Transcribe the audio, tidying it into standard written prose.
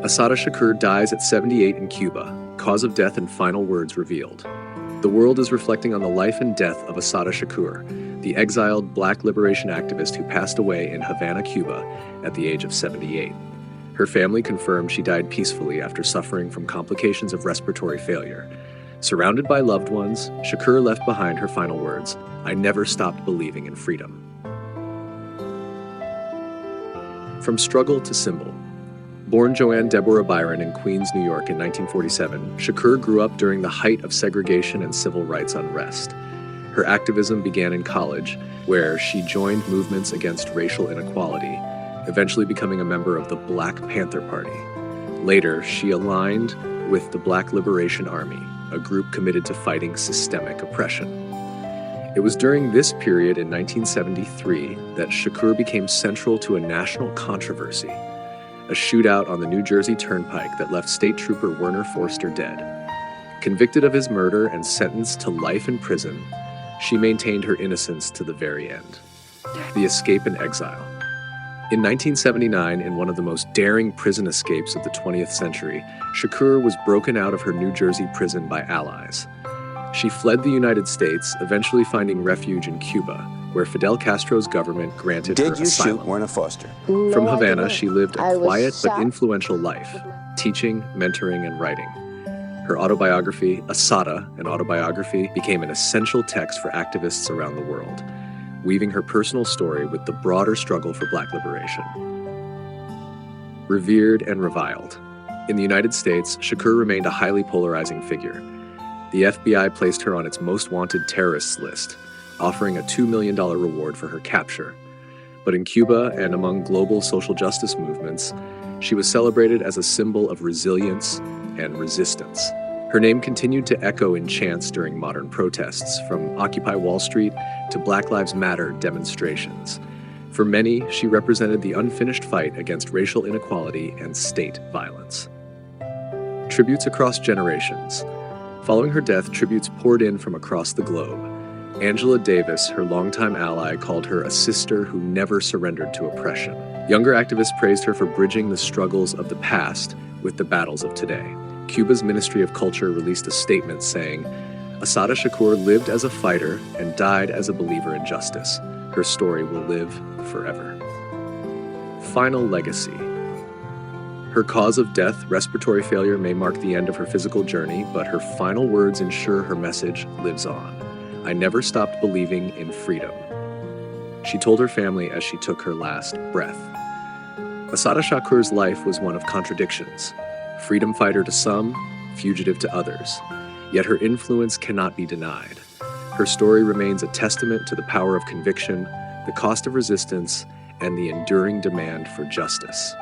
Assata Shakur dies at 78 in Cuba, cause of death and final words revealed. The world is reflecting on the life and death of Assata Shakur, the exiled Black liberation activist who passed away in Havana, Cuba, at the age of 78. Her family confirmed she died peacefully after suffering from complications of respiratory failure. Surrounded by loved ones, Shakur left behind her final words, "I never stopped believing in freedom." From struggle to symbol. Born Joanne Deborah Byron in Queens, New York in 1947, Shakur grew up during the height of segregation and civil rights unrest. Her activism began in college, where she joined movements against racial inequality, eventually becoming a member of the Black Panther Party. Later, she aligned with the Black Liberation Army, a group committed to fighting systemic oppression. It was during this period in 1973 that Shakur became central to a national controversy, a shootout on the New Jersey Turnpike that left State Trooper Werner Forster dead. Convicted of his murder and sentenced to life in prison, she maintained her innocence to the very end. The escape and exile. In 1979, in one of the most daring prison escapes of the 20th century, Shakur was broken out of her New Jersey prison by allies. She fled the United States, eventually finding refuge in Cuba, where Fidel Castro's government granted her asylum. Did you shoot Werner Foster? From Havana, she lived a quiet but influential life, teaching, mentoring, and writing. Her autobiography, Assata, an autobiography, became an essential text for activists around the world, weaving her personal story with the broader struggle for Black liberation. Revered and reviled. In the United States, Shakur remained a highly polarizing figure. The FBI placed her on its most wanted terrorists list, offering a $2 million reward for her capture. But in Cuba and among global social justice movements, she was celebrated as a symbol of resilience and resistance. Her name continued to echo in chants during modern protests, from Occupy Wall Street to Black Lives Matter demonstrations. For many, she represented the unfinished fight against racial inequality and state violence. Tributes across generations. Following her death, tributes poured in from across the globe. Angela Davis, her longtime ally, called her a sister who never surrendered to oppression. Younger activists praised her for bridging the struggles of the past with the battles of today. Cuba's Ministry of Culture released a statement saying, "Assata Shakur lived as a fighter and died as a believer in justice. Her story will live forever." Final legacy. Her cause of death, respiratory failure, may mark the end of her physical journey, but her final words ensure her message lives on. "I never stopped believing in freedom," she told her family as she took her last breath. Assata Shakur's life was one of contradictions. Freedom fighter to some, fugitive to others. Yet her influence cannot be denied. Her story remains a testament to the power of conviction, the cost of resistance, and the enduring demand for justice.